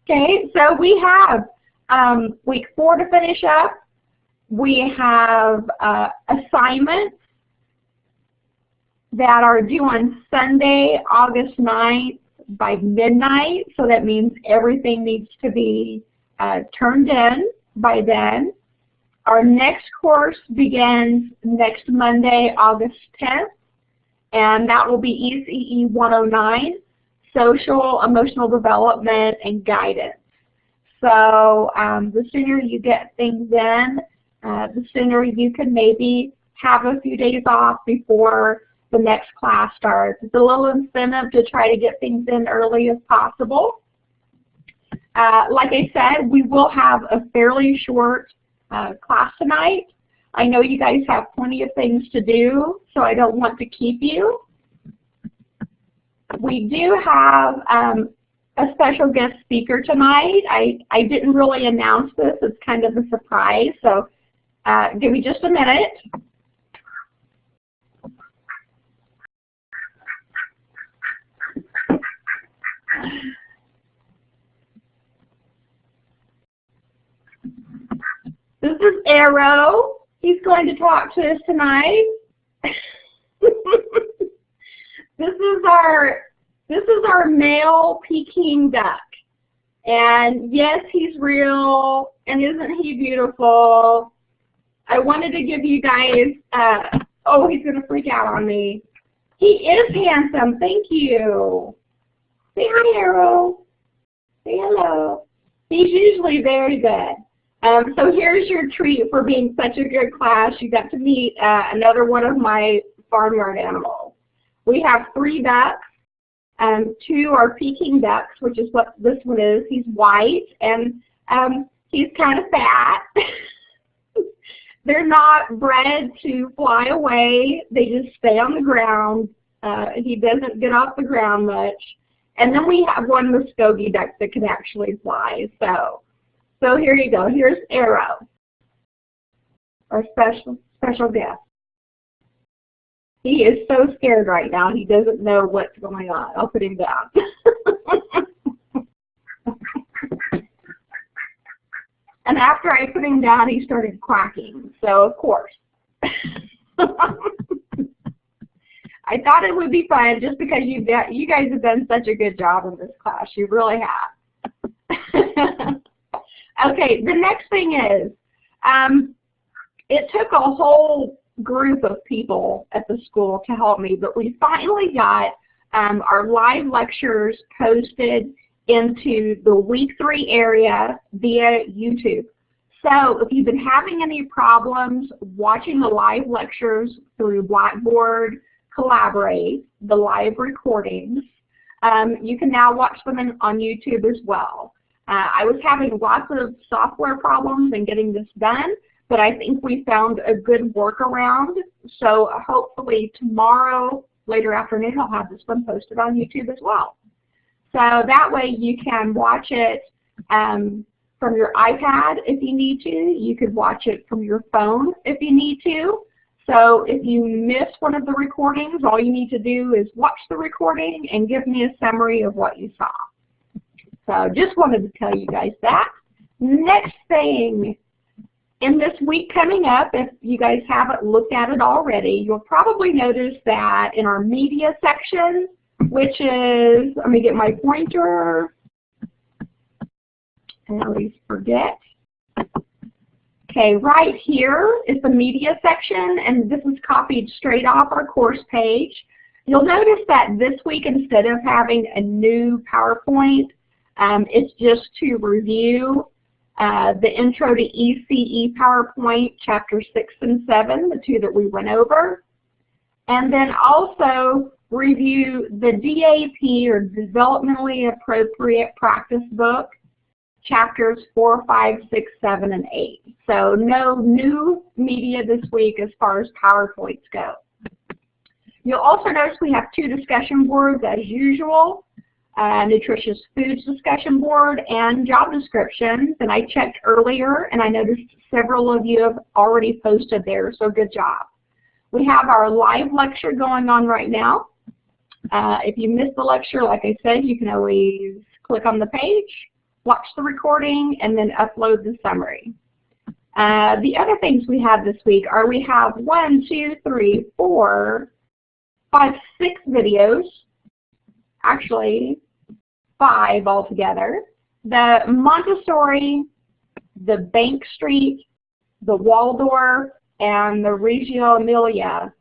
Okay, so we have week 4 to finish up. We have assignments that are due on Sunday, August 9th by midnight. So that means everything needs to be turned in by then. Our next course begins next Monday, August 10th, and that will be ECE 109, Social, Emotional Development, and Guidance. So the sooner you get things in, the sooner you can maybe have a few days off before the next class starts. It's a little incentive to try to get things in early as possible. Like I said, we will have a fairly short class tonight. I know you guys have plenty of things to do, so I don't want to keep you. We do have a special guest speaker tonight. I didn't really announce this. It's kind of a surprise, so give me just a minute. This is Arrow. He's going to talk to us tonight. This is our male Peking duck. And yes, he's real, and isn't he beautiful? I wanted to give you guys, oh, he's going to freak out on me. He is handsome, thank you. Say hi, Arrow. Say hello. He's usually very good. So here's your treat for being such a good class. You got to meet another one of my farmyard animals. We have 3 ducks. 2 are Peking ducks, which is what this one is. He's white, and he's kind of fat. They're not bred to fly away. They just stay on the ground. He doesn't get off the ground much. And then we have one Muskogee duck that can actually fly. So here you go. Here's Arrow, our special guest. He is so scared right now. He doesn't know what's going on. I'll put him down. And after I put him down, he started quacking. So of course. I thought it would be fun just because you guys have done such a good job in this class. You really have. Okay, the next thing is, it took a whole group of people at the school to help me, but we finally got our live lectures posted into the week 3 area via YouTube. So if you've been having any problems watching the live lectures through Blackboard, Collaborate, the live recordings, you can now watch them on YouTube as well. I was having lots of software problems in getting this done, but I think we found a good workaround. So hopefully tomorrow, later afternoon, I'll have this one posted on YouTube as well. So that way you can watch it from your iPad if you need to. You could watch it from your phone if you need to. So if you miss one of the recordings, all you need to do is watch the recording and give me a summary of what you saw. So just wanted to tell you guys that. Next thing, in this week coming up, if you guys haven't looked at it already, you'll probably notice that in our media section, which is, let me get my pointer, and I always forget. Okay, right here is the media section, and this is copied straight off our course page. You'll notice that this week, instead of having a new PowerPoint, it's just to review the Intro to ECE PowerPoint, Chapter 6 and 7, the 2 that we went over. And then also review the DAP, or Developmentally Appropriate Practice Book, Chapters 4, 5, 6, 7, and 8. So no new media this week as far as PowerPoints go. You'll also notice we have 2 discussion boards as usual. Nutritious Foods discussion board and job descriptions, and I checked earlier and I noticed several of you have already posted there, so good job. We have our live lecture going on right now. If you missed the lecture, like I said, you can always click on the page, watch the recording, and then upload the summary. The other things we have this week are we have 1, 2, 3, 4, 5, 6 videos, actually 5 altogether. The Montessori, the Bank Street, the Waldorf, and the Reggio Emilia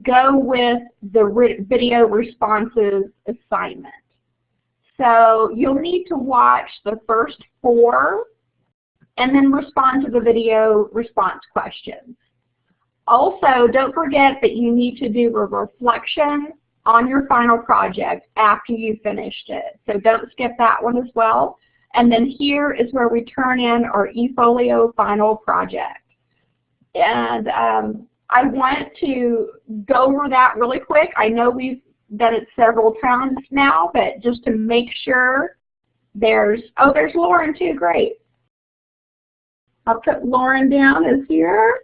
go with the video responses assignment. So you'll need to watch the first 4 and then respond to the video response questions. Also, don't forget that you need to do a reflection on your final project after you finished it. So don't skip that one as well. And then here is where we turn in our eFolio final project. And I want to go over that really quick. I know we've done it several times now, but just to make sure there's Lauren too, great. I'll put Lauren down as here.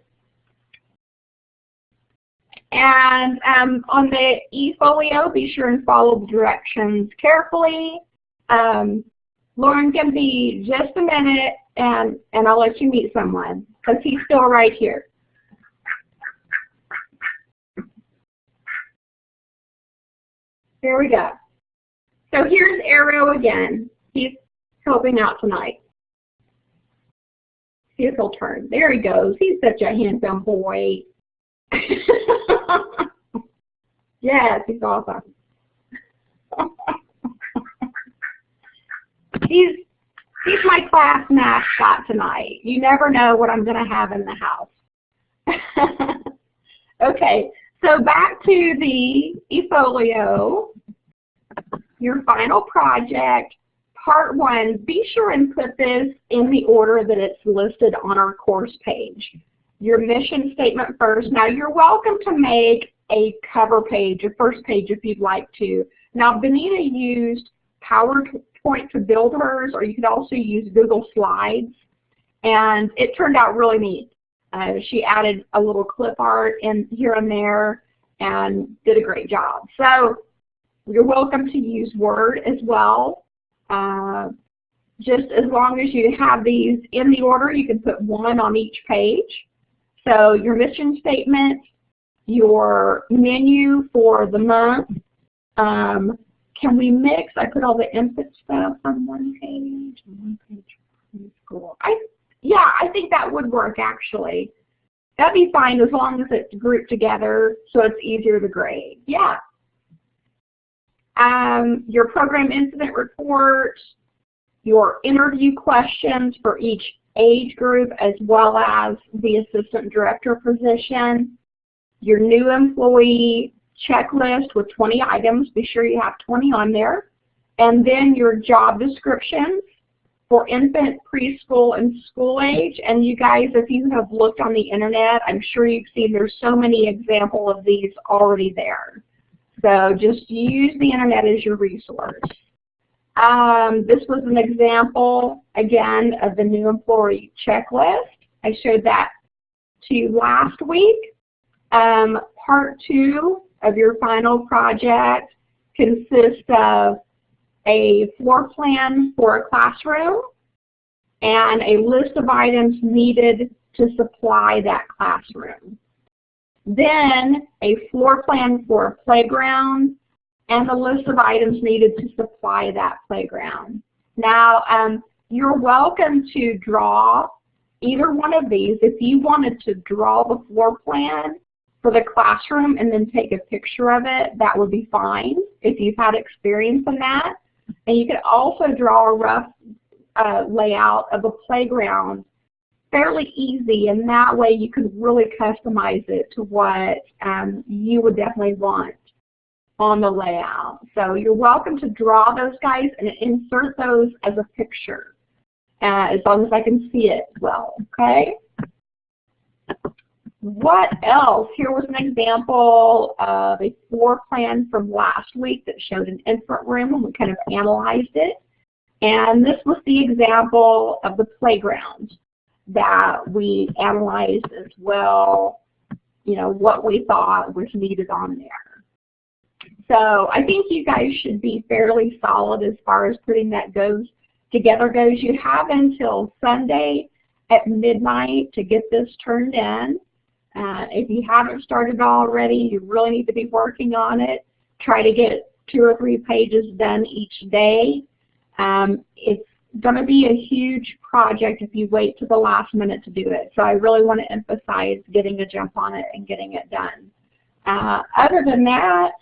And on the eFolio, be sure and follow the directions carefully. Lauren can be just a minute, and I'll let you meet someone, because he's still right here. There we go. So here's Arrow again. He's helping out tonight. See if he'll turn. There he goes. He's such a handsome boy. Yes, he's awesome. He's my class mascot tonight. You never know what I'm going to have in the house. Okay, so back to the eFolio, your final project, part 1. Be sure and put this in the order that it's listed on our course page. Your mission statement first. Now, you're welcome to make a cover page, a first page if you'd like to. Now, Benita used PowerPoint to build hers, or you could also use Google Slides, and it turned out really neat. She added a little clip art in here and there and did a great job. So you're welcome to use Word as well. Just as long as you have these in the order, you can put 1 on each page. So your mission statement, your menu for the month. Can we mix? I put all the input stuff on one page from school. Yeah, I think that would work actually. That'd be fine as long as it's grouped together so it's easier to grade. Yeah. Your program incident report, your interview questions for each age group as well as the assistant director position, your new employee checklist with 20 items. Be sure you have 20 on there. And then your job descriptions for infant, preschool, and school age. And you guys, if you have looked on the internet, I'm sure you've seen there's so many examples of these already there. So just use the internet as your resource. This was an example, again, of the new employee checklist. I showed that to you last week. Part 2 of your final project consists of a floor plan for a classroom and a list of items needed to supply that classroom. Then a floor plan for a playground and a list of items needed to supply that playground. Now, you're welcome to draw either one of these. If you wanted to draw the floor plan for the classroom and then take a picture of it, that would be fine if you've had experience in that. And you could also draw a rough layout of a playground, fairly easy, and that way you can really customize it to what you would definitely want on the layout. So you're welcome to draw those guys and insert those as a picture, as long as I can see it well, okay? What else? Here was an example of a floor plan from last week that showed an infant room, and we kind of analyzed it. And this was the example of the playground that we analyzed as well, you know, what we thought was needed on there. So I think you guys should be fairly solid as far as putting that goes. together goes, you have until Sunday at midnight to get this turned in. If you haven't started already, you really need to be working on it. Try to get 2 or 3 pages done each day. It's going to be a huge project if you wait to the last minute to do it. So I really want to emphasize getting a jump on it and getting it done. Other than that,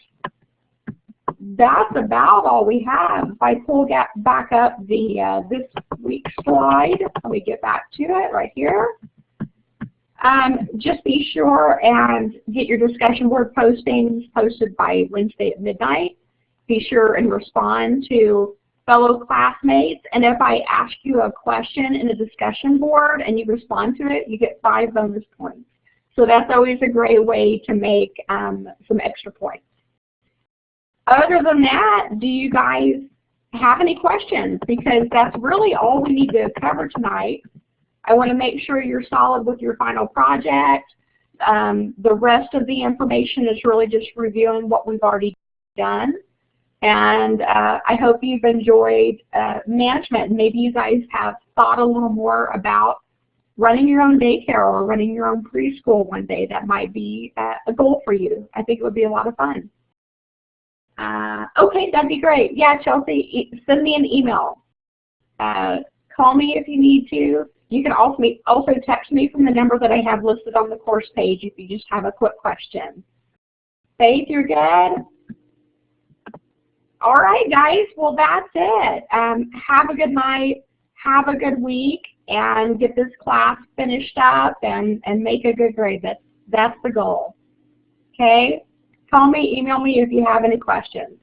that's about all we have. If I pull back up the this week's slide, let me get back to it right here. Just be sure and get your discussion board postings posted by Wednesday at midnight. Be sure and respond to fellow classmates, and if I ask you a question in a discussion board and you respond to it, you get 5 bonus points. So that's always a great way to make some extra points. Other than that, do you guys have any questions? Because that's really all we need to cover tonight. I want to make sure you're solid with your final project. The rest of the information is really just reviewing what we've already done. And I hope you've enjoyed management. Maybe you guys have thought a little more about running your own daycare or running your own preschool one day. That might be a goal for you. I think it would be a lot of fun. Okay, that'd be great. Yeah, Chelsea, send me an email. Call me if you need to. You can also text me from the number that I have listed on the course page if you just have a quick question. Faith, you're good? All right, guys. Well, that's it. Have a good night. Have a good week, and get this class finished up and make a good grade. That's the goal. Okay? Call me, email me if you have any questions.